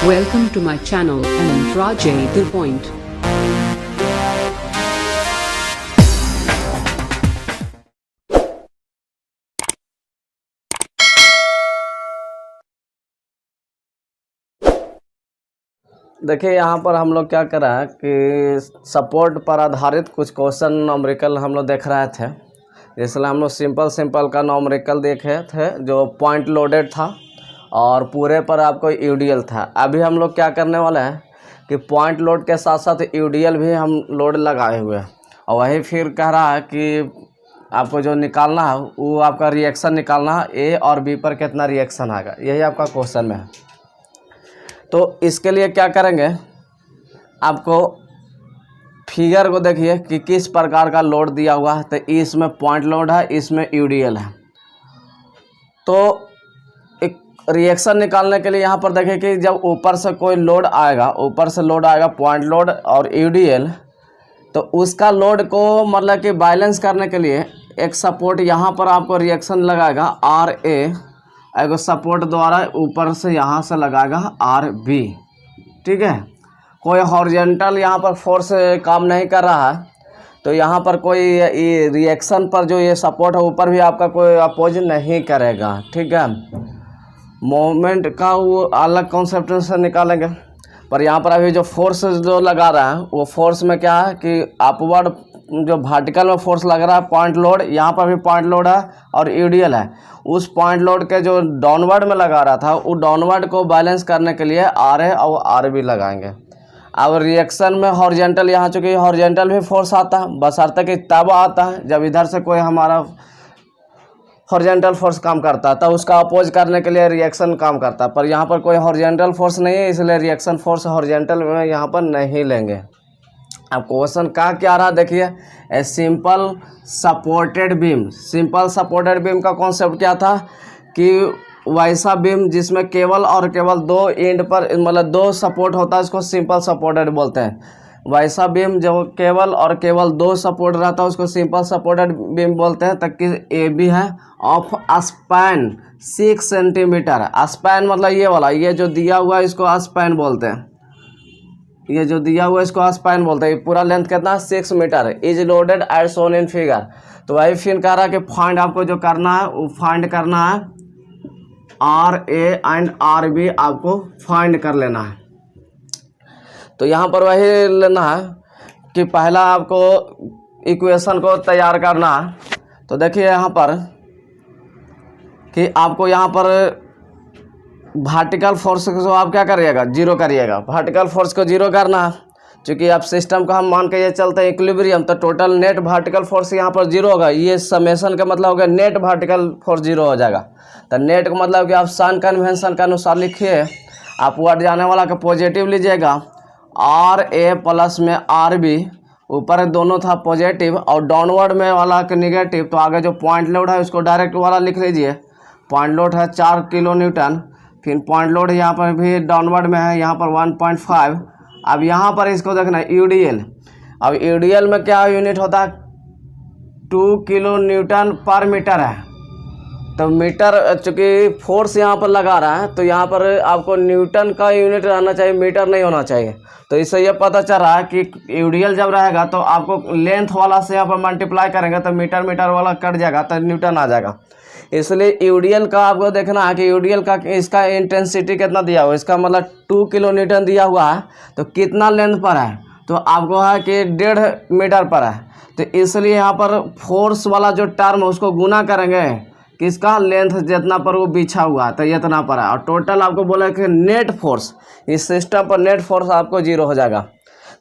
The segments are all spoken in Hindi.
Welcome to my channel and Rajay The Point. देखिए यहाँ पर हम लोग क्या कर रहे हैं कि सपोर्ट पर आधारित कुछ क्वेश्चन नॉमरिकल हम लोग देख रहे थे। इसलिए हम लोग सिंपल का नॉमरिकल देखे थे जो पॉइंट लोडेड था और पूरे पर आपको यूडीएल था। अभी हम लोग क्या करने वाले हैं कि पॉइंट लोड के साथ साथ यूडीएल भी हम लोड लगाए हुए हैं और वही फिर कह रहा है कि आपको जो निकालना है वो आपका रिएक्शन निकालना है, ए और बी पर कितना रिएक्शन आएगा, यही आपका क्वेश्चन में है। तो इसके लिए क्या करेंगे, आपको फिगर को देखिए कि किस प्रकार का लोड दिया हुआ है। तो इसमें पॉइंट लोड है, इसमें यूडीएल है। तो एक रिएक्शन निकालने के लिए यहाँ पर देखिए कि जब ऊपर से कोई लोड आएगा, ऊपर से लोड आएगा पॉइंट लोड और यूडीएल, तो उसका लोड को मतलब कि बैलेंस करने के लिए एक सपोर्ट यहाँ पर आपको रिएक्शन लगाएगा आर ए, एगो सपोर्ट द्वारा ऊपर से यहाँ से लगाएगा आर बी। ठीक है, कोई हॉरिजॉन्टल यहाँ पर फोर्स काम नहीं कर रहा है। तो यहाँ पर कोई रिएक्शन पर जो ये सपोर्ट है ऊपर भी आपका कोई अपोज नहीं करेगा। ठीक है, मोमेंट का वो अलग कॉन्सेप्ट से निकालेंगे। पर यहाँ पर अभी जो फोर्स जो लगा रहा है वो फोर्स में क्या है कि अपवर्ड जो वर्टिकल में फोर्स लग रहा है पॉइंट लोड, यहाँ पर भी पॉइंट लोड है और यूडीएल है। उस पॉइंट लोड के जो डाउनवर्ड में लगा रहा था वो डाउनवर्ड को बैलेंस करने के लिए आर ए और आर बी लगाएंगे। अब रिएक्शन में हॉरिजॉन्टल, यहाँ चूँकि हॉरिजॉन्टल भी फोर्स आता है, बशर्ते कि तब आता है जब इधर से कोई हमारा हॉरिजॉन्टल फोर्स काम करता है, तब उसका अपोज करने के लिए रिएक्शन काम करता है। पर यहाँ पर कोई हॉरिजॉन्टल फोर्स नहीं है, इसलिए रिएक्शन फोर्स हॉरिजॉन्टल में यहाँ पर नहीं लेंगे। अब क्वेश्चन का क्या रहा देखिए, a simple supported beam. Simple supported beam का कॉन्सेप्ट क्या था कि वैसा बीम जिसमें केवल और केवल दो एंड पर मतलब दो सपोर्ट होता है, इसको सिंपल सपोर्टेड बोलते हैं। वैसा बीम जो केवल और केवल दो सपोर्ट रहता है उसको सिंपल सपोर्टेड बीम बोलते हैं। तक कि ए बी है ऑफ स्पैन 6 सेंटीमीटर। स्पैन मतलब ये वाला, ये जो दिया हुआ है इसको स्पैन बोलते हैं। ये जो दिया हुआ है इसको स्पैन बोलते हैं। पूरा लेंथ कितना 6 मीटर है। Is loaded as shown in figure. तो वही फिर कह रहा है कि फाइंड आपको जो करना है वो फाइंड करना है R A and R B, आपको फाइंड कर लेना है। तो यहाँ पर वही लेना है कि पहला आपको इक्वेशन को तैयार करना है। तो देखिए यहाँ पर कि आपको यहाँ पर वर्टिकल फोर्स को आप क्या करिएगा, जीरो करिएगा। वर्टिकल फोर्स को जीरो करना है, चूँकि आप सिस्टम को हम मान के ये चलते हैं इक्विलिब्रियम, तो टोटल नेट वर्टिकल फोर्स यहाँ पर जीरो होगा। ये समेशन का मतलब होगा नेट वर्टिकल फोर्स जीरो हो जाएगा। तो नेट का मतलब कि आप साइन कन्वेंशन के अनुसार लिखिए, आप वर्ड जाने वाला का पॉजिटिव लीजिएगा, आर ए प्लस में आर बी, ऊपर दोनों था पॉजिटिव और डाउनवर्ड में वाला का निगेटिव। तो आगे जो पॉइंट लोड है उसको डायरेक्ट वाला लिख लीजिए। पॉइंट लोड है 4 किलो न्यूटन, फिर पॉइंट लोड यहाँ पर भी डाउनवर्ड में है, यहाँ पर 1.5। अब यहाँ पर इसको देखना है यूडीएल। अब यूडीएल में क्या यूनिट होता है, 2 किलो न्यूटन पर मीटर है। तो मीटर चूँकि फोर्स यहाँ पर लगा रहा है तो यहाँ पर आपको न्यूटन का यूनिट रहना चाहिए, मीटर नहीं होना चाहिए। तो इससे ये पता चल रहा है कि यूडीएल जब रहेगा तो आपको लेंथ वाला से यहाँ पर मल्टीप्लाई करेंगे तो मीटर वाला कट जाएगा तो न्यूटन आ जाएगा। इसलिए यूडीएल का आपको देखना है कि यूडीएल का इसका इंटेंसिटी कितना दिया हुआ है, इसका मतलब 2 किलो न्यूटन दिया हुआ है। तो कितना लेंथ पर है, तो आपको है कि 1.5 मीटर पर है। तो इसलिए यहाँ पर फोर्स वाला जो टर्म है उसको गुना करेंगे किसका, लेंथ जितना पर वो बिछा हुआ है तो इतना पर है। और टोटल आपको बोला कि नेट फोर्स, इस सिस्टम पर नेट फोर्स आपको जीरो हो जाएगा।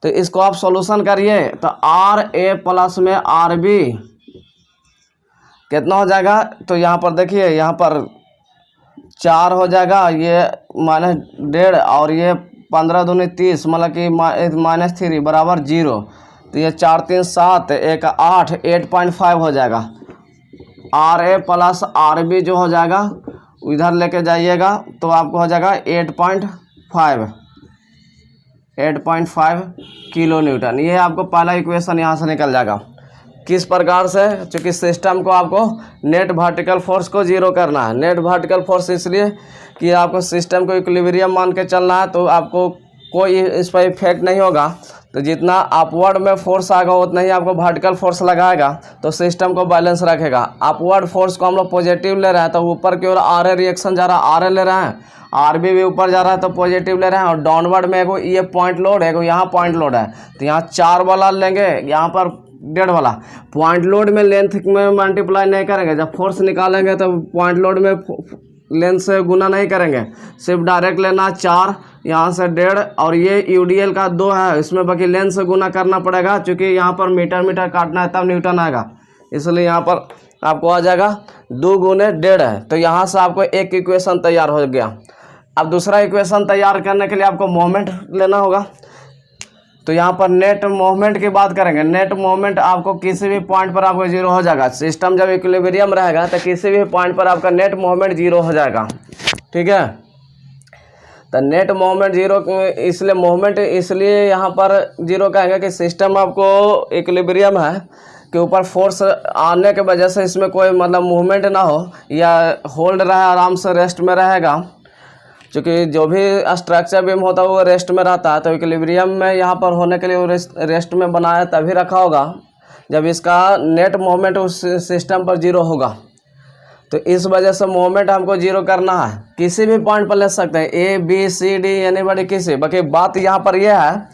तो इसको आप सॉल्यूशन करिए तो आर ए प्लस में आर बी कितना हो जाएगा। तो यहाँ पर देखिए, यहाँ पर 4 हो जाएगा, ये -1.5 और ये 15 दूनी 30 मतलब कि -3 बराबर 0। तो ये 4 3 7 1 8, 8.5 हो जाएगा। R A plus R B जो हो जाएगा इधर लेके जाइएगा तो आपको हो जाएगा 8.5 किलो न्यूटन। ये आपको पहला इक्वेशन यहाँ से निकल जाएगा। किस प्रकार से, चूँकि सिस्टम को आपको नेट वर्टिकल फोर्स को जीरो करना है। नेट वर्टिकल फोर्स इसलिए कि आपको सिस्टम को इक्विलिब्रियम मान के चलना है, तो आपको कोई इस पर इफेक्ट नहीं होगा। तो जितना अपवर्ड में फोर्स आएगा उतना ही आपको वर्टिकल फोर्स लगाएगा, तो सिस्टम को बैलेंस रखेगा। अपवर्ड फोर्स को हम लोग पॉजिटिव ले रहे हैं, तो ऊपर की ओर आर ए रिएक्शन जा रहा है, आर ए ले रहे हैं, आर बी भी ऊपर जा रहा है तो पॉजिटिव ले रहे हैं। और डाउनवर्ड में एगो ये पॉइंट लोड है, एगो यहाँ पॉइंट लोड है, तो यहाँ 4 वाला लेंगे, यहाँ पर 1.5 वाला। पॉइंट लोड में लेंथ में मल्टीप्लाई नहीं करेंगे, जब फोर्स निकालेंगे तो पॉइंट लोड में लेंथ से गुना नहीं करेंगे, सिर्फ डायरेक्ट लेना 4, यहाँ से 1.5, और ये यूडीएल का 2 है, इसमें बाकी लेंथ से गुना करना पड़ेगा, क्योंकि यहाँ पर मीटर काटना है तब न्यूटन आएगा, इसलिए यहाँ पर आपको आ जाएगा 2 गुने 1.5 है। तो यहाँ से आपको एक इक्वेशन तैयार हो गया। अब दूसरा इक्वेशन तैयार करने के लिए आपको मोमेंट लेना होगा। तो यहाँ पर नेट मोमेंट की बात करेंगे। नेट मोमेंट आपको किसी भी पॉइंट पर आपको 0 हो जाएगा। सिस्टम जब इक्विलिब्रियम रहेगा तो किसी भी पॉइंट पर आपका नेट मोमेंट 0 हो जाएगा, ठीक है। तो नेट मोमेंट 0 इसलिए मोमेंट इसलिए यहाँ पर 0 कहेंगे कि सिस्टम आपको इक्विलिब्रियम है के ऊपर फोर्स आने के वजह से इसमें कोई मतलब मूवमेंट ना हो या होल्ड रहे, आराम से रेस्ट में रहेगा। क्योंकि जो भी स्ट्रक्चर बीम होता है वो रेस्ट में रहता है, तो इक्विलिब्रियम में यहाँ पर होने के लिए वो रेस्ट में बनाया तभी रखा होगा जब इसका नेट मोमेंट उस सिस्टम पर 0 होगा। तो इस वजह से मोमेंट हमको 0 करना है। किसी भी पॉइंट पर ले सकते हैं, A B C D anybody किसी। बाकी बात यहाँ पर यह है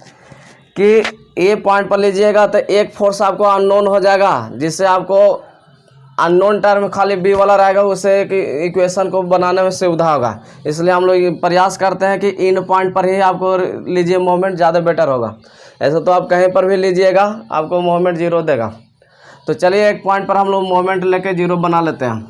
कि ए पॉइंट पर लीजिएगा तो एक फोर्स आपको अननोन हो जाएगा, जिससे आपको अननोन टर्म खाली बी वाला रहेगा, उससे इक्वेशन को बनाने में सुविधा होगा। इसलिए हम लोग प्रयास करते हैं कि इन पॉइंट पर ही आपको लीजिए, मोमेंट ज़्यादा बेटर होगा। ऐसा तो आप कहीं पर भी लीजिएगा आपको मोमेंट 0 देगा। तो चलिए एक पॉइंट पर हम लोग मोमेंट लेके 0 बना लेते हैं।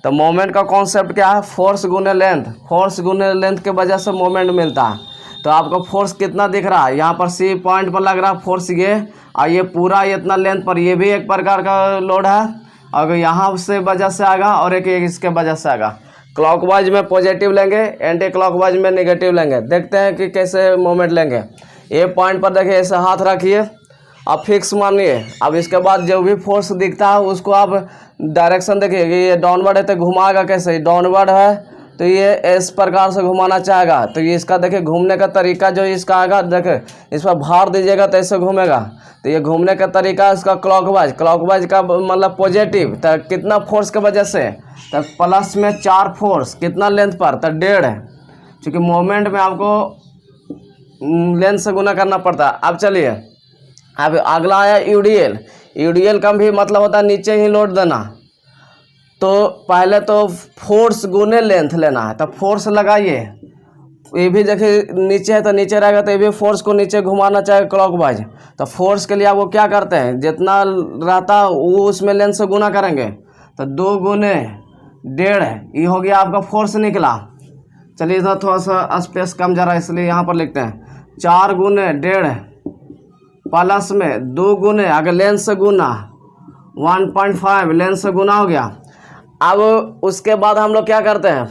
तो मोमेंट का कॉन्सेप्ट क्या है? फोर्स गुने लेंथ। फोर्स गुने लेंथ के वजह से मोमेंट मिलता है। तो आपको फोर्स कितना दिख रहा है? यहाँ पर सी पॉइंट पर लग रहा है फोर्स ये, और ये पूरा इतना लेंथ पर ये भी एक प्रकार का लोड है। अगर यहाँ से वजह से आएगा और एक इसके वजह से आएगा। क्लॉकवाइज में पॉजिटिव लेंगे, एंटी क्लॉकवाइज में नेगेटिव लेंगे। देखते हैं कि कैसे मोमेंट लेंगे। ए पॉइंट पर देखिए, ऐसे हाथ रखिए, आप फिक्स मानिए। अब इसके बाद जो भी फोर्स दिखता है उसको आप डायरेक्शन देखिए कि ये डाउनवर्ड है तो घुमाएगा कैसे, डाउनवर्ड है तो ये इस प्रकार से घुमाना चाहेगा। तो ये इसका देखिए घूमने का तरीका जो इसका आएगा, देखिए इस पर भार दीजिएगा तो ऐसे घूमेगा। तो ये घूमने का तरीका इसका क्लॉकवाइज। क्लॉकवाइज का मतलब पॉजिटिव। तो कितना फोर्स के वजह से? तो प्लस में 4 फोर्स, कितना लेंथ पर? तो 1.5 है, क्योंकि मोमेंट में आपको लेंथ से गुना करना पड़ता है। अब चलिए, अब अगला आया यूडीएल। यूडीएल का भी मतलब होता है नीचे ही लोड देना। तो पहले तो फोर्स गुने लेंथ लेना है। तो फोर्स लगाइए, ये भी देखिए नीचे है तो नीचे रहेगा, तो ये भी फोर्स को नीचे घुमाना चाहिए क्लॉकवाइज। तो फोर्स के लिए आप वो क्या करते हैं, जितना रहता है वो उसमें लेंथ से गुना करेंगे। तो 2 गुने 1.5 ये हो गया आपका फोर्स निकला। चलिए इधर थोड़ा सा स्पेस कम जा रहा है इसलिए यहाँ पर लिखते हैं 4 गुने 1.5 प्लस में 2 गुने अगर लेंथ से गुना 1.5 लेंथ से गुना हो गया। अब उसके बाद हम लोग क्या करते हैं,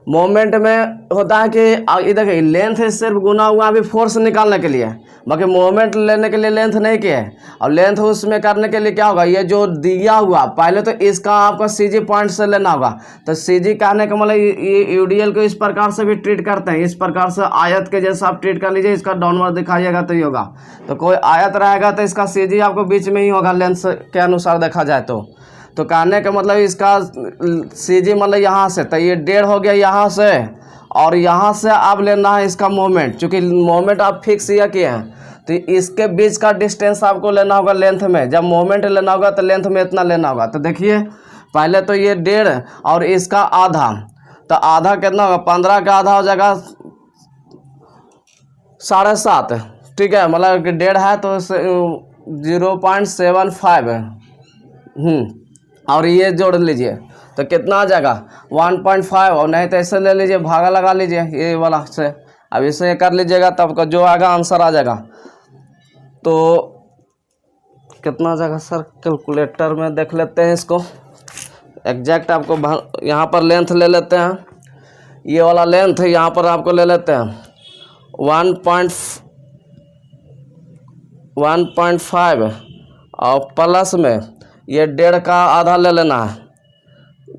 मोमेंट में होता है कि इधर लेंथ सिर्फ गुना हुआ अभी फोर्स निकालने के लिए, बाकी मोमेंट लेने के लिए लेंथ नहीं किए। और लेंथ उसमें करने के लिए क्या होगा, ये जो दिया हुआ पहले तो इसका आपका सीजी पॉइंट से लेना होगा। तो सीजी कहने का मतलब ये यूडीएल को इस प्रकार से भी ट्रीट करते हैं, इस प्रकार से आयत के जैसा आप ट्रीट कर लीजिए। इसका डाउनवर्ड दिखाइएगा तो ये होगा। तो कोई आयत रहेगा तो इसका सीजी आपको बीच में ही होगा, लेंथ के अनुसार देखा जाए तो कहने का मतलब इसका सीजी मतलब यहाँ से, तो ये 1.5 हो गया यहाँ से, और यहाँ से आप लेना है इसका मोमेंट। चूँकि मोमेंट आप फिक्स या किए हैं तो इसके बीच का डिस्टेंस आपको लेना होगा लेंथ में। जब मोमेंट लेना होगा तो लेंथ में इतना लेना होगा। तो देखिए पहले तो ये 1.5 और इसका आधा, तो आधा कितना होगा, 15 का आधा हो जाएगा 7.5। ठीक है, मतलब 1.5 है तो 0.75 और ये जोड़ लीजिए तो कितना आ जाएगा 1.5। और नहीं तो ऐसे ले लीजिए, भागा लगा लीजिए ये वाला से। अब इसे कर लीजिएगा तब का जो आएगा आंसर आ जाएगा। तो कितना आ जाएगा सर, कैलकुलेटर में देख लेते हैं इसको एग्जैक्ट। आपको यहाँ पर लेंथ ले लेते हैं, ये वाला लेंथ यहाँ पर आपको ले लेते हैं 1.5 और प्लस में ये 1.5 का आधा ले लेना है,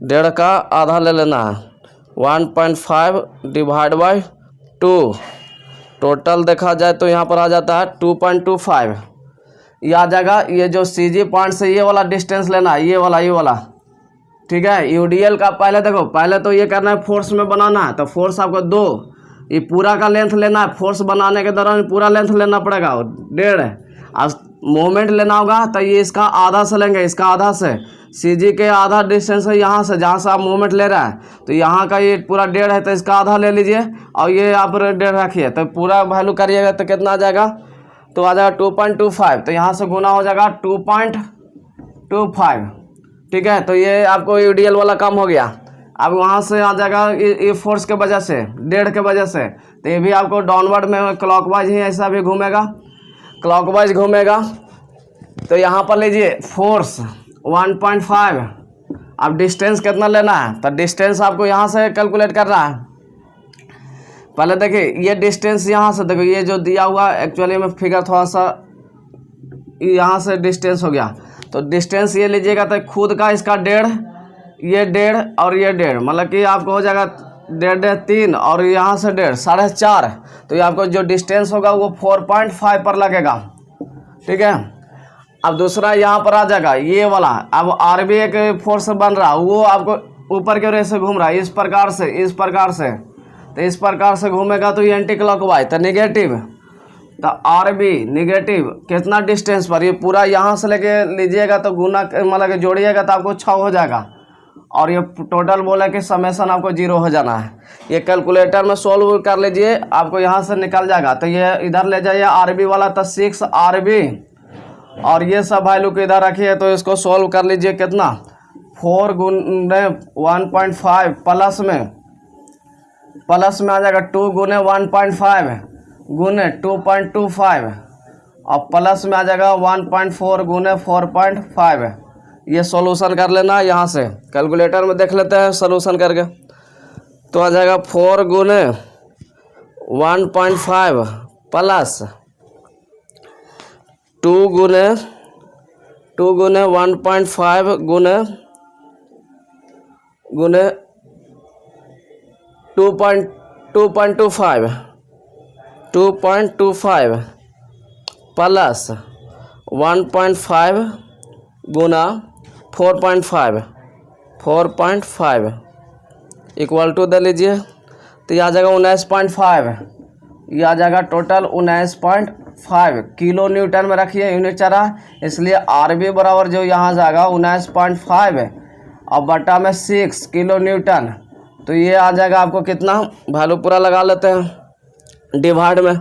1.5 का आधा ले लेना है। 1.5 डिवाइड बाई 2, टोटल देखा जाए तो यहाँ पर आ जाता है 2.25। ये आ जाएगा। ये जो CG पॉइंट से ये वाला डिस्टेंस लेना है, ये वाला, ठीक है। UDL का पहले देखो, पहले तो ये करना है फोर्स में बनाना है, तो फोर्स आपको 2, ये पूरा का लेंथ लेना है। फोर्स बनाने के दौरान पूरा लेंथ लेना पड़ेगा 1.5। अब मोमेंट लेना होगा तो ये इसका आधा से लेंगे, इसका आधा से। CG के आधा डिस्टेंस है यहाँ से, जहाँ से आप मोमेंट ले रहा है, तो यहाँ का ये पूरा 1.5 है, तो इसका आधा ले लीजिए और ये आप 1.5 रखिए, तो पूरा वैल्यू करिएगा तो कितना आ जाएगा, तो आ जाएगा 2.25। तो यहाँ से गुना हो जाएगा 2.25, ठीक है। तो ये आपको UDL वाला काम हो गया। अब वहाँ से आ जाएगा ये फोर्स के वजह से, 1.5 के वजह से, तो ये भी आपको डाउनवर्ड में क्लॉकवाइज ही ऐसा भी घूमेगा, क्लॉकवाइज घूमेगा। तो यहाँ पर लीजिए फोर्स 1.5। अब डिस्टेंस कितना लेना है, तो डिस्टेंस आपको यहाँ से कैलकुलेट करना है। पहले देखिए ये डिस्टेंस यहाँ से, देखो ये जो दिया हुआ एक्चुअली में फिगर थोड़ा सा यहाँ से डिस्टेंस हो गया, तो डिस्टेंस ये लीजिएगा तो खुद का इसका 1.5, ये 1.5 और ये 1.5, मतलब कि आपको हो जाएगा 1.5 3 और यहाँ से 1.5 4.5। तो ये आपको जो डिस्टेंस होगा वो 4.5 पर लगेगा, ठीक है। अब दूसरा यहाँ पर आ जाएगा ये वाला। अब RB एक फोर्स बन रहा, वो आपको ऊपर की ओर से घूम रहा है, इस प्रकार से, तो इस प्रकार से घूमेगा तो ये एंटी क्लॉकवाइज, तो नेगेटिव। तो RB निगेटिव कितना डिस्टेंस पर, ये पूरा यहाँ से लेके लीजिएगा तो गुना मतलब कि जोड़िएगा तो आपको 6 हो जाएगा, और ये टोटल बोला कि समेसन आपको 0 हो जाना है। ये कैलकुलेटर में सोल्व कर लीजिए, आपको यहाँ से निकल जाएगा। तो ये इधर ले जाइए RB वाला, तो 6 RB, और ये सब वैल्यू को इधर रखिए, तो इसको सोल्व कर लीजिए। कितना, 4 गुने 1.5 प्लस में आ जाएगा 2 गुने 1.5 गुने 2.25, और प्लस में आ जाएगा 1.4 गुने 4.5। ये सॉल्यूशन कर लेना यहाँ से, कैलकुलेटर में देख लेते हैं सॉल्यूशन करके। तो आ जाएगा 4 गुने 1.5 प्लस 2 गुने 1.5 गुने 2.25 प्लस 1.5 गुना 4.5 इक्वल टू दे लीजिए, तो ये आ जाएगा 19.5। ये आ जाएगा टोटल 19.5 किलो न्यूटन में रखिए, यूनिट चला, इसलिए RB बराबर जो यहाँ जाएगा 19.5 और बटा में 6 किलो न्यूटन। तो ये आ जाएगा आपको कितना, वैल्यू पूरा लगा लेते हैं, डिवाइड में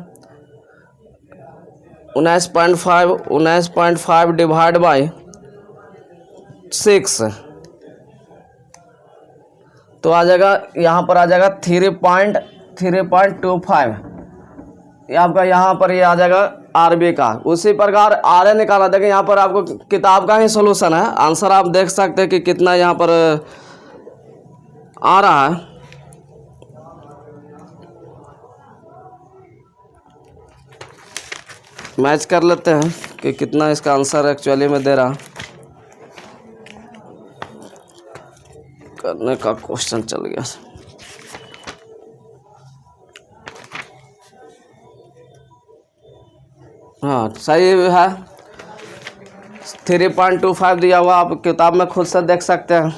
19.5 डिवाइड बाई 6, तो आ जाएगा यहाँ पर आ जाएगा 3.25। ये आपका यहाँ पर ये आ जाएगा RB का। उसी प्रकार RA निकाला, देखें यहाँ पर आपको किताब का ही सॉल्यूशन है, आंसर आप देख सकते हैं कि कितना यहाँ पर आ रहा है। मैच कर लेते हैं कि कितना इसका आंसर एक्चुअली में दे रहा, करने का क्वेश्चन चल गया। हाँ सही है, 3.25 दिया हुआ, आप किताब में खुद से देख सकते हैं।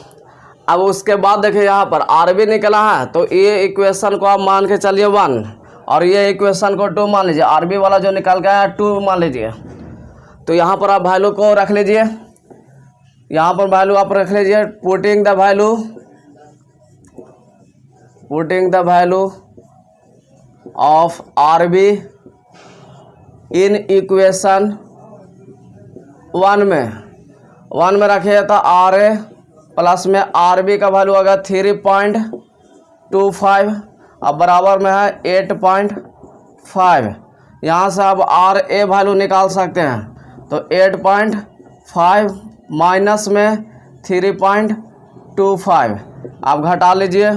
अब उसके बाद देखिए यहाँ पर RB निकला है, तो ये इक्वेशन को आप मान के चलिए 1 और ये इक्वेशन को 2 मान लीजिए। RB वाला जो निकल गया है 2 मान लीजिए। तो यहाँ पर आप वैल्यू को रख लीजिए, यहाँ पर वैल्यू आप रख लीजिए, putting the value of RB in equation 1 में रखिए, तो RA प्लस में RB का वैल्यू होगा 3.25 अब बराबर में है 8.5। यहाँ से आप RA वैल्यू निकाल सकते हैं, तो 8.5 माइनस में 3.25 आप घटा लीजिए,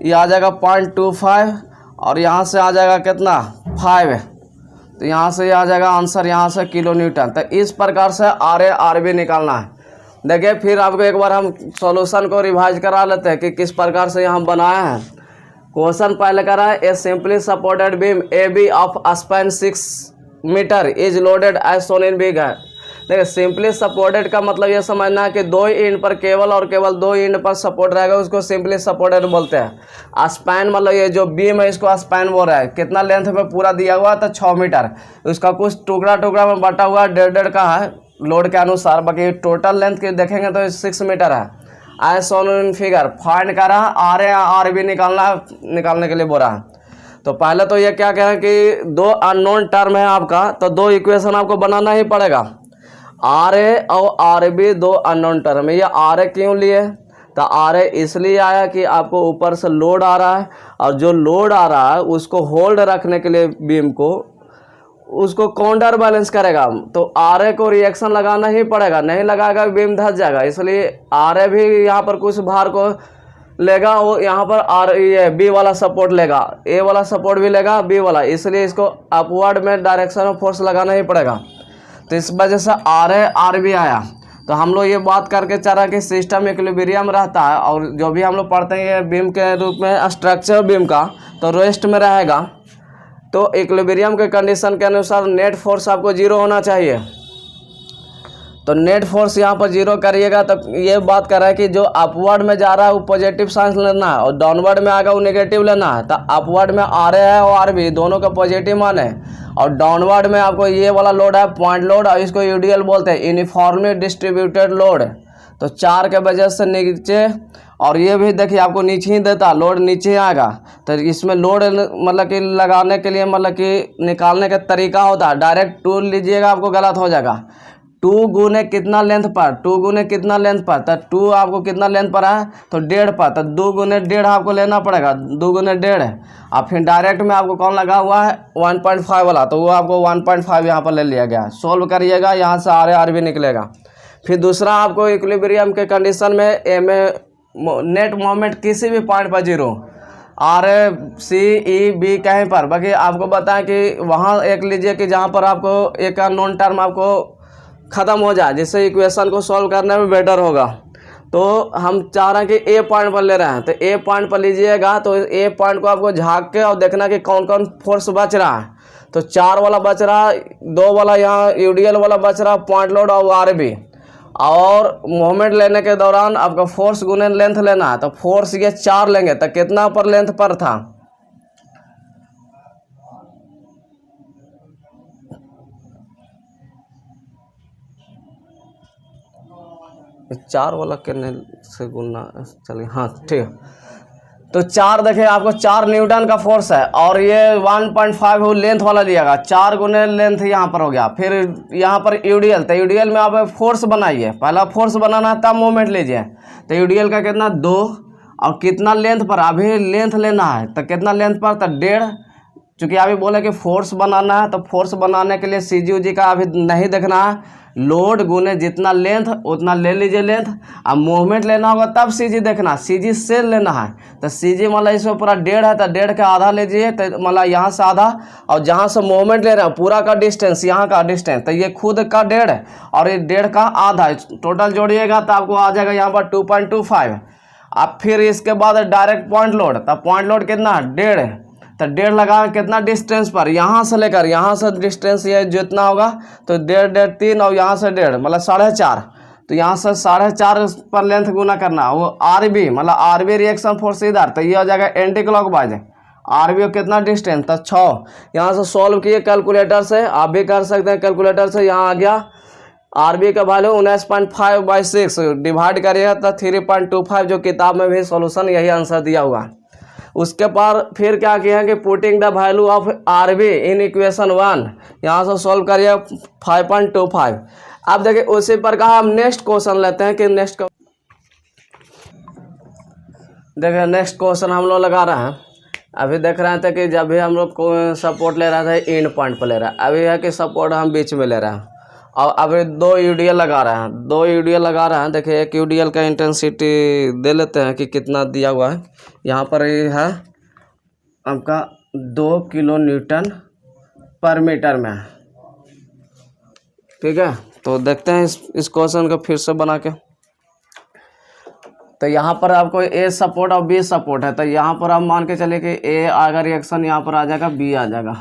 ये आ जाएगा 0.25 और यहाँ से आ जाएगा कितना 5, तो यहाँ से ये आ जाएगा आंसर यहाँ से किलो न्यूटन। तो इस प्रकार से RA RB निकालना है। देखिए फिर आपको एक बार हम सॉल्यूशन को रिवाइज करा लेते हैं कि किस प्रकार से यहाँ बनाया है। क्वेश्चन पहले करा है, a simply supported beam A B of span 6 metre is loaded as shown in big है। देखिए सिंपली सपोर्टेड का मतलब ये समझना है कि 2 इंड पर केवल और केवल 2 इंड पर सपोर्ट रहेगा, उसको सिंपली सपोर्टेड बोलते हैं। स्पैन मतलब ये जो बीम है इसको स्पैन बोल रहा है। कितना लेंथ में पूरा दिया हुआ है तो 6 मीटर, उसका कुछ टुकड़ा टुकड़ा में बटा हुआ 1.5 का है लोड के अनुसार, बाकी टोटल लेंथ की देखेंगे तो 6 मीटर है। As shown in figure find करा आर ए आर बी निकालने के लिए बोला है। तो पहले तो ये क्या कहें कि 2 अननोन टर्म है आपका, तो 2 इक्वेशन आपको बनाना ही पड़ेगा। आर ए और आर बी 2 अननोन टर्म है। ये आर ए क्यों लिए, तो आर ए इसलिए आया कि आपको ऊपर से लोड आ रहा है और जो लोड आ रहा है उसको होल्ड रखने के लिए बीम को उसको काउंटर बैलेंस करेगा, तो आर ए को रिएक्शन लगाना ही पड़ेगा, नहीं लगाएगा बीम धस जाएगा। इसलिए आर ए भी यहाँ पर कुछ भार को लेगा, वो यहाँ पर आर ये बी वाला सपोर्ट लेगा, ए वाला सपोर्ट भी लेगा बी वाला, इसलिए इसको अपवर्ड में डायरेक्शन में फोर्स लगाना ही पड़ेगा। तो इस वजह से आर ए आर बी आया। तो हम लोग ये बात करके चाह रहा कि सिस्टम इक्विलिब्रियम रहता है, और जो भी हम लोग पढ़ते हैं ये बीम के रूप में स्ट्रक्चर बीम का तो रेस्ट में रहेगा। तो इक्विलिब्रियम के कंडीशन के अनुसार नेट फोर्स आपको 0 होना चाहिए। तो नेट फोर्स यहाँ पर 0 करिएगा तो ये बात कर रहा है कि जो अपवर्ड में जा रहा है वो पॉजिटिव साइन लेना है और डाउनवर्ड में आएगा वो नेगेटिव लेना है। तो अपवर्ड में आर ए है और आर बी दोनों का पॉजिटिव मान है, और डाउनवर्ड में आपको ये वाला लोड है पॉइंट लोड, और इसको यूडीएल बोलते हैं, यूनिफॉर्मली डिस्ट्रीब्यूटेड लोड। तो 4 के वजह से नीचे, और ये भी देखिए आपको नीचे ही देता, लोड नीचे आएगा। तो इसमें लोड मतलब कि लगाने के लिए मतलब कि निकालने का तरीका होता है, डायरेक्ट 2 लीजिएगा आपको गलत हो जाएगा। 2 गुने कितना लेंथ पर, 2 गुने कितना लेंथ पर, तो 2 आपको कितना लेंथ पर है तो 1.5 पर, तो 2 गुने 1.5 आपको लेना पड़ेगा, 2 गुने 1.5। और फिर डायरेक्ट में आपको कौन लगा हुआ है 1.5 वाला, तो वो आपको 1.5 यहाँ पर ले लिया गया। सोल्व करिएगा, यहाँ से आर ए आर बी निकलेगा। फिर दूसरा आपको इक्विलिब्रियम के कंडीशन में ए में नेट मोमेंट किसी भी पॉइंट पर 0, R A C E B कहीं पर, बाकी आपको बताएं कि वहाँ एक लीजिए कि जहाँ पर आपको एक नॉन टर्म आपको ख़त्म हो जाए, जिससे इक्वेशन को सॉल्व करने में बेटर होगा। तो हम चाह रहे हैं कि ए पॉइंट पर ले रहे हैं, तो ए पॉइंट पर लीजिएगा तो ए पॉइंट को आपको झाँक के और देखना कि कौन कौन फोर्स बच रहा है। तो 4 वाला बच रहा, 2 वाला यहाँ यूडीएल वाला बच रहा, पॉइंट लोड और आर बी। और मोमेंट लेने के दौरान आपका फोर्स गुने लेंथ लेना है, तो फोर्स ये 4 लेंगे तो कितना पर लेंथ पर था, चार वाला कितने से गुना, चलिए हाँ ठीक है। तो 4 देखिए आपको 4 न्यूटन का फोर्स है, और ये 1.5 वो लेंथ वाला लिएगा, 4 गुने लेंथ यहाँ पर हो गया। फिर यहाँ पर यूडीएल, तो यूडीएल में आप फोर्स बनाइए, पहला फोर्स बनाना है तब मोमेंट लीजिए। तो यूडीएल का कितना 2, और कितना लेंथ पर अभी लेंथ लेना है, तो कितना लेंथ पर तो 1.5। चूँकि अभी बोले कि फोर्स बनाना है, तो फोर्स बनाने के लिए सी जी उजी का अभी नहीं देखना है, लोड गुने जितना लेंथ उतना ले लीजिए लेंथ। अब मूवमेंट लेना होगा तब सी जी देखना, सी जी से लेना है। तो सी जी मतलब इसमें पूरा 1.5 है, तो 1.5 का आधा लीजिए, तो मतलब यहाँ से आधा, और जहाँ से मूवमेंट ले रहे हैं पूरा का डिस्टेंस, यहाँ का डिस्टेंस, तो ये खुद का 1.5 और ये 1.5 का आधा, टोटल जोड़िएगा तो आपको आ जाएगा यहाँ पर 2.25। अब फिर इसके बाद डायरेक्ट पॉइंट लोड, तो पॉइंट लोड कितना 1.5, तो 1.5 लगा कितना डिस्टेंस पर, यहाँ से लेकर यहाँ से डिस्टेंस ये जितना होगा तो 1.5 3 और यहाँ से 1.5 मतलब 4.5। तो यहाँ से 4.5 पर लेंथ गुना करना, वो आर बी मतलब आर बी रिएक्शन फोर्स इधर, तो ये हो जाएगा एंटी क्लॉकवाइज। आर बी कितना डिस्टेंस तो 6। यहाँ से सॉल्व किए कैलकुलेटर से, आप भी कर सकते हैं कैलकुलेटर से। यहाँ आ गया आर बी का वैल्यू 19.5/6, डिवाइड करिएगा तो 3.25, जो किताब में भी सॉल्यूशन यही आंसर दिया हुआ है। उसके बाद फिर क्या किया कि putting the value of R be in equation 1, यहाँ से सॉल्व करिए 5.25। अब देखिए उसी पर कहा हम नेक्स्ट क्वेश्चन लेते हैं कि नेक्स्ट देखिए नेक्स्ट क्वेश्चन हम लोग लगा रहे हैं। अभी देख रहे थे कि जब भी हम लोग को सपोर्ट ले रहा था एंड पॉइंट पर ले रहा है, अभी है कि सपोर्ट हम बीच में ले रहे हैं, और अभी 2 यूडीएल लगा रहे हैं, 2 यूडीएल लगा रहे हैं। देखिए एक यूडीएल का इंटेंसिटी दे लेते हैं कि कितना दिया हुआ है। यहाँ पर ये है आपका 2 किलो न्यूटन पर मीटर में, ठीक है। तो देखते हैं इस क्वेश्चन को फिर से बना के। तो यहाँ पर आपको ए सपोर्ट और बी सपोर्ट है, तो यहाँ पर आप मान के चले कि ए आएगा रिएक्शन, यहाँ पर आ जाएगा बी आ जाएगा,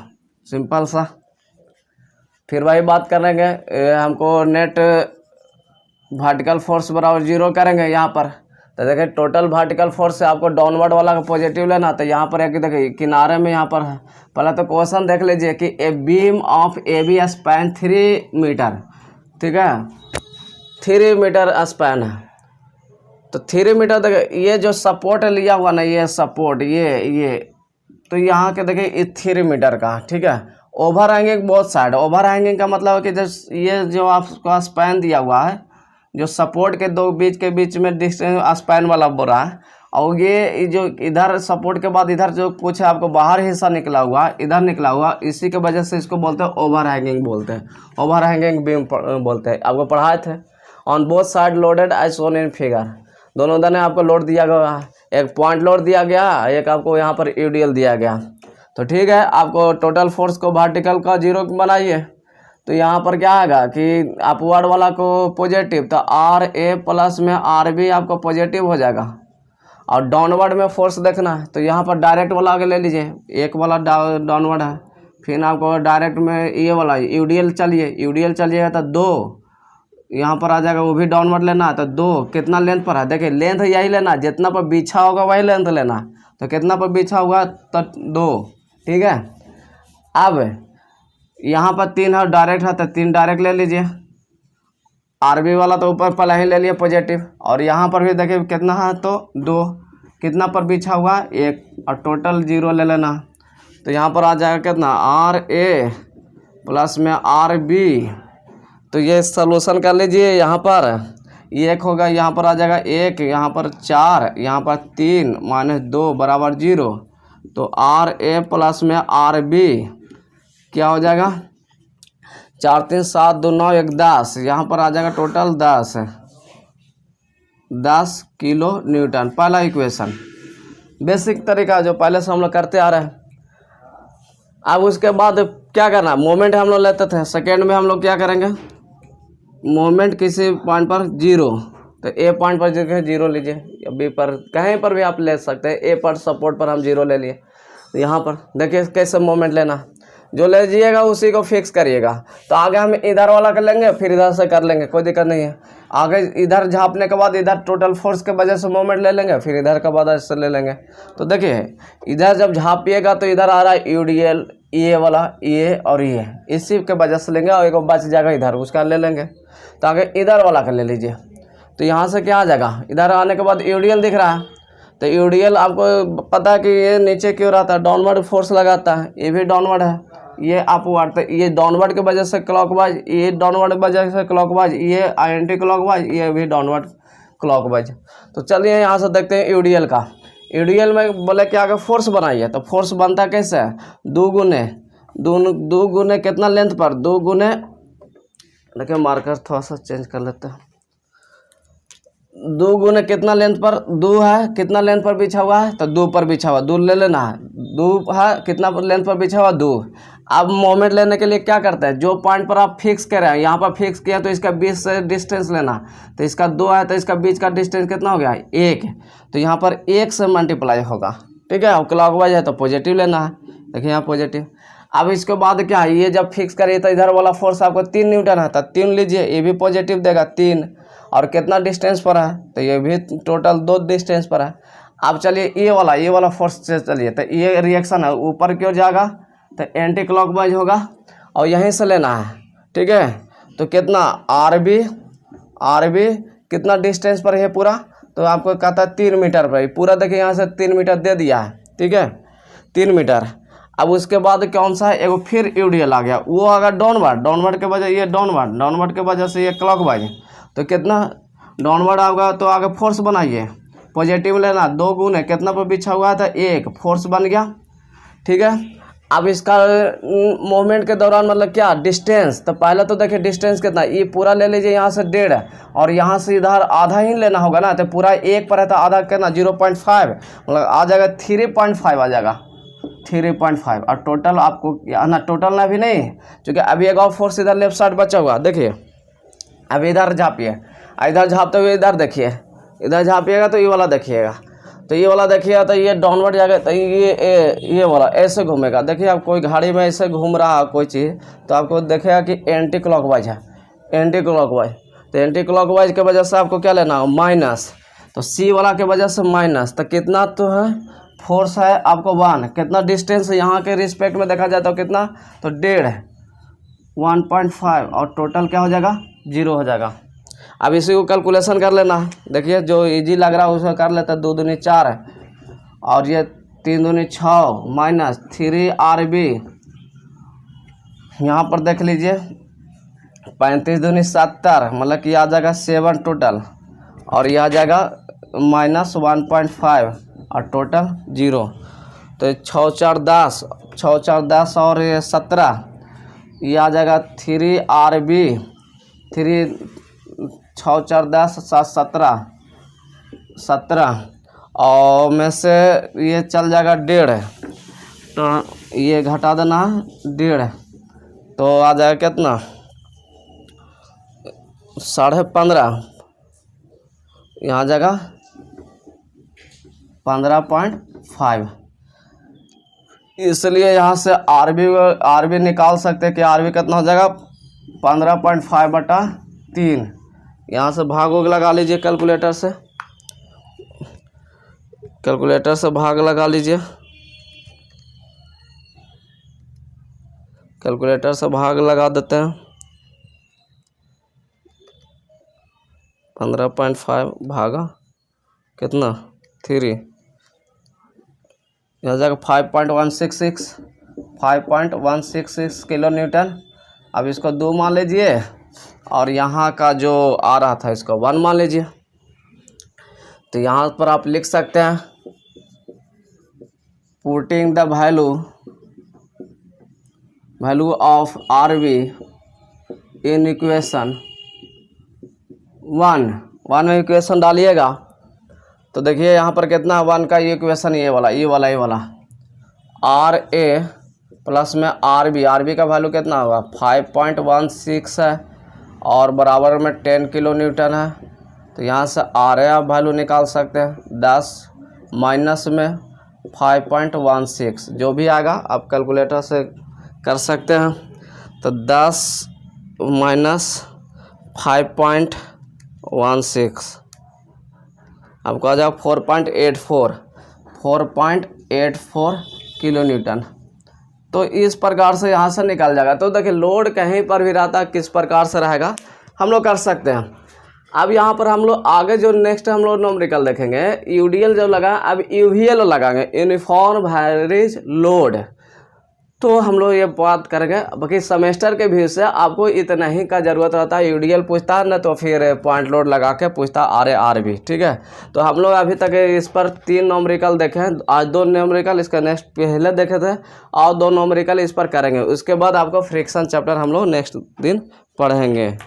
सिंपल सा। फिर वही बात करेंगे, हमको नेट वर्टिकल फोर्स बराबर 0 करेंगे यहाँ पर। तो देखिए टोटल वर्टिकल फोर्स से आपको डाउनवर्ड वाला का पॉजिटिव लेना, तो यहाँ पर एक देखिए किनारे में यहाँ पर है। पहले तो क्वेश्चन देख लीजिए कि a beam of A B span 3 metre, ठीक है, 3 मीटर स्पैन है। तो 3 मीटर देखिए ये जो सपोर्ट लिया हुआ ना, ये सपोर्ट ये तो यहाँ के देखिए 3 मीटर का, ठीक है। Over hanging both side, over hanging का मतलब है कि जब ये जो आपका स्पैन दिया हुआ है, जो सपोर्ट के दो बीच के बीच में डिस्टेंस स्पैन वाला बोला है, और ये जो इधर सपोर्ट के बाद इधर जो कुछ है आपको बाहर हिस्सा निकला हुआ, इधर निकला हुआ, इसी के वजह से इसको बोलते हैं ओवर हैंगिंग बोलते हैं, ओवर हैंगिंग बीम बोलते हैं। आपको पढ़ाए थे। On both side loaded as shown in figure, दोनों दाने आपको लोड दिया गया, एक पॉइंट लोड दिया गया, एक आपको यहाँ पर यूडीएल दिया गया। तो ठीक है, आपको टोटल फोर्स को वर्टिकल का 0 बनाइए। तो यहाँ पर क्या आएगा कि अपवर्ड वाला को पॉजिटिव, तो आर ए प्लस में आर बी आपको पॉजिटिव हो जाएगा। और डाउनवर्ड में फोर्स देखना है, तो यहाँ पर डायरेक्ट वाला आगे ले लीजिए, एक वाला डाउनवर्ड है, फिर आपको डायरेक्ट में ये वाला यूडीएल चलिएगा तो 2 यहाँ पर आ जाएगा, वो भी डाउनवर्ड लेना है। तो 2 कितना लेंथ पर है, देखिए लेंथ यही लेना, जितना पर बिछा होगा वही लेंथ लेना। तो कितना पर बिछा हुआ तो 2, ठीक है। अब यहाँ पर 3 है डायरेक्ट है, तो 3 डायरेक्ट ले लीजिए। आरबी वाला तो ऊपर पहले ही ले लिया पॉजिटिव, और यहाँ पर भी देखिए कितना है तो 2, कितना पर बिछा हुआ 1, और टोटल 0 ले लेना। तो यहाँ पर आ जाएगा कितना आर ए प्लस में आर बी। तो ये सलूशन कर लीजिए, यहाँ पर 1 होगा, यहाँ पर आ जाएगा 1, यहाँ पर 4, यहाँ पर 3 - 2 बराबर 0। तो आर ए प्लस में आर बी क्या हो जाएगा, 4 3 7 2 9 1 10, यहाँ पर आ जाएगा टोटल 10 किलो न्यूटन। पहला इक्वेशन बेसिक तरीका जो पहले से हम लोग करते आ रहे हैं। अब उसके बाद क्या करना, मोमेंट हम लोग लेते थे, सेकेंड में हम लोग क्या करेंगे, मोमेंट किसी पॉइंट पर 0, तो ए पॉइंट पर 0 लीजिए, या बी पर कहीं पर भी आप ले सकते हैं। ए पर सपोर्ट पर हम 0 ले लिए। यहाँ पर देखिए कैसे मोमेंट लेना, जो ले जाइएगा उसी को फिक्स करिएगा। तो आगे हम इधर वाला कर लेंगे, फिर इधर से कर लेंगे, कोई दिक्कत नहीं है। आगे इधर झाँपने के बाद इधर टोटल फोर्स के वजह से मोमेंट ले लेंगे, फिर इधर का बाद ऐसे ले लेंगे। तो देखिए इधर जब झाँपिएगा तो इधर आ रहा है यूडीएल, ये वाला, ये और ये, इसी के वजह से लेंगे, और एक बच जाएगा इधर, उसका ले लेंगे। तो आगे इधर वाला का ले लीजिए। तो यहाँ से क्या आ जाएगा, इधर आने के बाद यूडीएल दिख रहा है, तो यूडीएल आपको पता है कि ये नीचे क्यों रहता है, डाउनवर्ड फोर्स लगाता है, ये भी डाउनवर्ड है, ये अपवर्ड। तो ये डाउनवर्ड के वजह से क्लॉकवाइज, ये डाउनवर्ड की वजह से क्लॉकवाइज, ये एंटी क्लॉकवाइज, ये भी डाउनवर्ड क्लॉकवाइज। तो चलिए यहाँ से देखते हैं यूडीएल का। यूडीएल में बोले कि आगे फोर्स बनाइए, तो फोर्स बनता कैसे है, 2 गुने कितना लेंथ पर, 2 गुने, देखिए मार्कर थोड़ा सा चेंज कर लेते हैं, 2 गुने कितना लेंथ पर, 2 है, कितना लेंथ पर बिछा हुआ है, तो 2 पर बिछा हुआ, 2 ले लेना है। 2 है, कितना लेंथ पर बिछा हुआ 2। अब मोमेंट लेने के लिए क्या करते हैं, जो पॉइंट पर आप फिक्स कर रहे हैं, यहाँ पर फिक्स किया तो इसका बीच से डिस्टेंस लेना। तो इसका 2 है, तो इसका बीच का डिस्टेंस कितना हो गया 1, तो यहाँ पर 1 से मल्टीप्लाई होगा, ठीक है। और क्लॉकवाइज है तो पॉजिटिव लेना है, देखिए यहाँ पॉजिटिव। अब इसके बाद क्या है, ये जब फिक्स करिए तो इधर वाला फोर्स आपको 3 न्यूटन है, तो 3 लीजिए, ये भी पॉजिटिव देगा 3, और कितना डिस्टेंस पर है, तो ये भी टोटल 2 डिस्टेंस पर है। अब चलिए ये वाला फोर्स से चलिए, तो ये रिएक्शन है ऊपर क्यों जाएगा, तो एंटी क्लॉकवाइज होगा, और यहीं से लेना है, ठीक है। तो कितना आर बी कितना डिस्टेंस पर है पूरा, तो आपको कहता है 3 मीटर पर, पूरा देखिए यहाँ से 3 मीटर दे दिया है, ठीक है, 3 मीटर। अब उसके बाद कौन सा है, एगो फिर यूडीएल आ गया, वो आ गया डाउनवर्ड के वजह, ये डाउनवर्ड के वजह से ये क्लॉकवाइज। तो कितना डाउनवर्ड आएगा, तो आगे फोर्स बनाइए, पॉजिटिव लेना, 2 गुने कितना पर बिछा हुआ था 1, फोर्स बन गया, ठीक है। अब इसका मूवमेंट के दौरान मतलब क्या डिस्टेंस, तो पहले तो देखिए डिस्टेंस कितना, ये पूरा ले लीजिए, यहाँ से 1.5 और यहाँ से इधर आधा ही लेना होगा ना, तो पूरा 1 पर है तो आधा कितना 0.5, मतलब आ जाएगा 3.5 आ जाएगा, 3.5। और टोटल आपको ना, टोटल ना भी नहीं, क्योंकि अभी एक और फोर्स इधर लेफ्ट साइड बचा हुआ, देखिए अभी इधर झाँपिए, इधर झाँपते हुए इधर देखिए, इधर झाँपिएगा तो ये वाला देखिएगा, तो ये वाला देखिएगा तो ये डाउनवर्ड जाएगा, तो ये वाला ऐसे घूमेगा। देखिए आप कोई गाड़ी में ऐसे घूम रहा है कोई चीज़, तो आपको देखेगा कि एंटी क्लॉकवाइज है, एंटी क्लॉकवाइज। तो एंटी क्लॉकवाइज के वजह से आपको क्या लेना है, माइनस। तो सी वाला के वजह से माइनस, तो कितना तो है फोर्स है आपको 1, कितना डिस्टेंस यहाँ के रिस्पेक्ट में देखा जाए तो कितना, तो 1.5 1.5, और टोटल क्या हो जाएगा, 0 हो जाएगा। अब इसी को कैलकुलेशन कर लेना है। देखिए जो इजी लग रहा है उसको कर लेते हैं। 2 दूनी 4 है, और ये 3 दूनी 6 माइनस 3 RB, यहाँ पर देख लीजिए 35 दूनी 70, मतलब कि आ जाएगा 7 टोटल, और यह आ जाएगा माइनस 1.5 और टोटल 0। तो 6 4 10, 6 4 10 और ये 17, ये आ जाएगा 3 RB, 3 6 4 10 7 17, और में से ये चल जाएगा 1.5, तो ये घटा देना 1.5, तो आ जाएगा कितना 15.5, यहाँ आ जाएगा 15.5। इसलिए यहाँ से आरबी निकाल सकते हैं कि आरबी कितना हो जाएगा 15.5/3। यहाँ से भाग लगा लीजिए कैलकुलेटर से, भाग लगा लीजिए, कैलकुलेटर से भाग लगा देते हैं। 15.5 भागा कितना 3, यहाँ जाएगा 5.166 किलो न्यूटन। अब इसको 2 मान लीजिए, और यहाँ का जो आ रहा था इसको 1 मान लीजिए। तो यहाँ पर आप लिख सकते हैं putting the value of RB in equation 1 में इक्वेशन डालिएगा तो देखिए यहाँ पर कितना 1 का इक्वेशन ये वाला आर ए प्लस में आरबी का वैल्यू कितना होगा 5.16 है, और बराबर में 10 किलो न्यूटन है। तो यहाँ से आर ए आप वैल्यू निकाल सकते हैं 10 माइनस में 5.16, जो भी आएगा आप कैलकुलेटर से कर सकते हैं। तो 10 माइनस 5.16 आपको आ जाएगा 4.84 किलो न्यूटन। तो इस प्रकार से यहाँ से निकल जाएगा। तो देखिए लोड कहीं पर भी रहता है, किस प्रकार से रहेगा हम लोग कर सकते हैं। अब यहाँ पर हम लोग आगे जो नेक्स्ट हम लोग न्यूमेरिकल देखेंगे, यूडीएल जब लगा, अब यूवीएल लगाएंगे, यूनिफॉर्म वेरीज लोड। तो हम लोग ये बात करेंगे। बाकी सेमेस्टर के व्यू से आपको इतना ही का ज़रूरत रहता है। यूडीएल पूछता है ना, तो फिर पॉइंट लोड लगा के पूछता है आरबी, ठीक है। तो हम लोग अभी तक इस पर 3 न्यूमेरिकल देखे हैं, आज 2 न्यूमेरिकल, इसका नेक्स्ट पहले देखे थे, और 2 न्यूमेरिकल इस पर करेंगे। उसके बाद आपको फ्रिक्शन चैप्टर हम लोग नेक्स्ट दिन पढ़ेंगे।